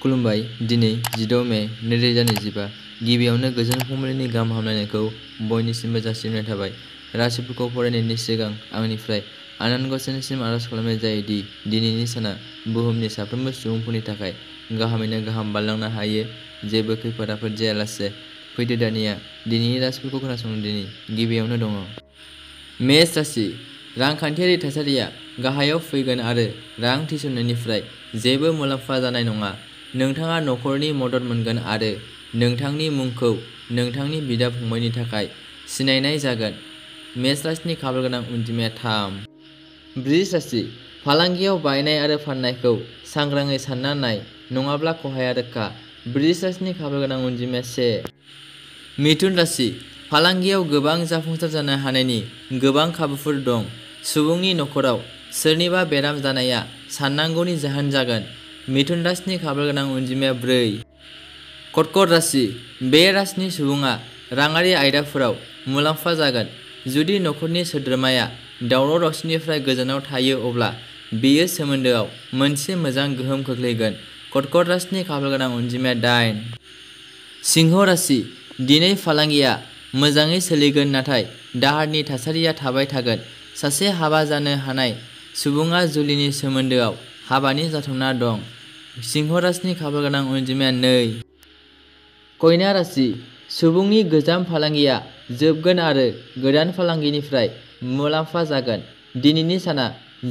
खुलुमबाय दिनै 16 मे 2025 गिबियावनो गोजोन फुंबिलिनि गाहाम हामलायनायखौ बयनिसिमबो जासिहरनाय थाबाय। राशिफोरखौ फरायनायनि सिगां आंनिफ्राय आनान गसाइनिसिम आरज खालामनाय जायो दि दिनैनि साना बुहुमनि साफ्रोमबो सुबुंफोरनि थाखाय गाहामैनो गाहाम बारलांनो हायो, जेबो खैफोद आफोद जायालासे। फैदो दानिया दिनैनि राशिफोरखौ खोनासंदिनि। गिबियावनो दङ मेष राशि। रांखान्थियारि थासारिया गाहायाव फैगोन आरो रां थिसननायनिफ्राय जेबो मुलाम्फा जानाय नङा। नोंथाङा नखरनि मदद मोनगोन आरो नोंथांनि मुंखौ नोंथांनि बिदा-फंबायनि थाखाय सिनायनाय जागोन। मेष राशिनि खाफालगोनां अनजिमाया 3। बृष राशि। फालांगियाव बायनाय आरो फाननायखौ सांग्राङै सानना नाय, नङाब्ला खहाया रोखा। बृष राशिनि खाफालगोनां अनजिमाया 1। मिथुन राशि। फालांगियाव गोबां जाफुंसार जानो हानायनि गोबां खाबुफोर दं। सुबुंनि नखराव सोरनिबा बेराम जानाया साननांगौनि जाहोन जागोन। मिथुन राशिनि खाफालगोनां अनजिमाया 4। कर्कट राशि। बे राशिनि सुबुङा राङारि आयदाफोराव मुलाम्फा जागोन। जुदि नखरनि सोद्रोमाया दावराव-दावसिनिफ्राय गोजानाव थायो अब्ला बेयो सोमोन्दोआव मोनसे मोजां गोहोम खोख्लैगोन। कर्कट राशिनि खाफालगोनां अनजिमाया 8। सिंह राशि। दिनै फालांगिया मोजाङै सोलिगोन नाथाय दाहारनि थासारिया थाबाय थागोन। सासे हाबा जानो हानाय सुबुङा जुलिनि सोमोन्दोआव हाबानि जाथावना दं। सिंह राशिनि खाफालगोनां अनजिमाया 2। कन्या राशि। सुबुंनि गोजाम फालांगिया जोबगोन आरो गोदान फालांगिनिफ्राय मुलाम्फा जागोन। दिनैनि साना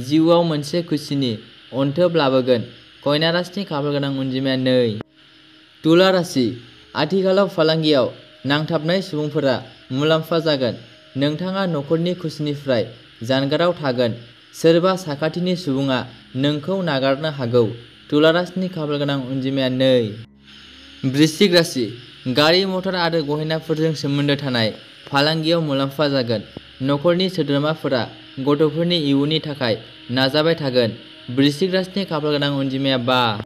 जिउआव मोनसे खुसिनि अनथोब लाबोगोन। कन्या राशिनि खाफालगोनां अनजिमाया 2। तुला राशि। आथिखालाव फालांगियाव नांथाबनाय सुबुंफोरा मुलाम्फा जागोन। नोंथाङा नखरनि खुसिनिफ्राय जानगाराव थागोन। सोरबा साखाथिनि सुबुङा नोंखौ नागारनो हागौ। तुला राशिनि खाफालगोनां अनजिमाया 2। वृश्चिक राशि। गारि मटर आरो गहेनाफोरजों सोमोन्दो थानाय फालांगियाव मुलाम्फा जागोन। नखरनि सोद्रोमाफोरा गथ'फोरनि इयुननि थाखाय नाजाबाय थागोन। वृश्चिक राशिनि खाफालगोनां अनजिमाया 5।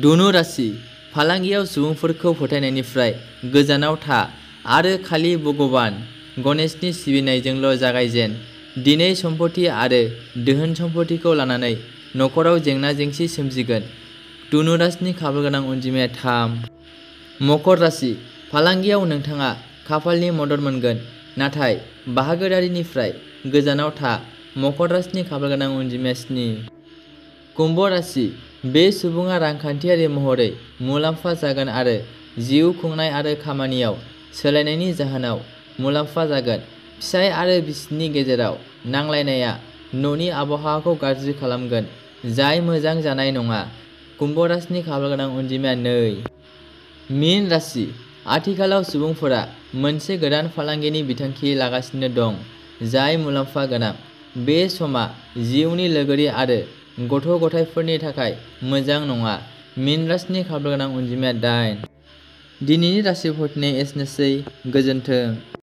धनु राशि। फालांगियाव सुबुंफोरखौ फोथायनायनिफ्राय गोजानाव था आरो खालि भगबान गणेशनि सिबिनायजोंल' जागायजेन। दिनै सम्पथि आरो धोन सम्पथिखौ लानानै नखराव जेंना-जेंसि सोमजिगोन। धनु राशिनि खाफालगोनां अनजिमाया 3। मकर राशि। फालांगियाव नोंथाङा खाफालनि मदद मोनगोन, नाथाय बाहागोदारिनिफ्राय गोजानाव था। मकर राशिनि खाफालगोनां अनजिमाया 7। कुम्भ राशि। बे सुबुङा रांखान्थियारि महरै मुलाम्फा जागोन आरो जिउ खुंनाय आरो खामानियाव सोलायनायनि जाहोनाव मुलाम्फा जागोन। फिसाय आरो बिसिनि गेजेराव नांलायनाया न'नि आबहावाखौ गाज्रि खालामगोन, जाय मोजां जानाय नङा। कुम्भ राशिनि खाफालगोनां अनजिमाया 2। मीन राशि। आथिखालाव सुबुंफोरा मोनसे गोदान फालांगिनि बिथांखि लागासिनो दं, जाय मुलाम्फा गोनां। बे समा जिउनि लोगोरि आरो गथ'-गथायफोरनि थाखाय मोजां नङा। मीन राशिनि खाफालगोनां अनजिमाया 8। दिनैनि राशिफोरनि एसेनोसै। गोजोन्थों।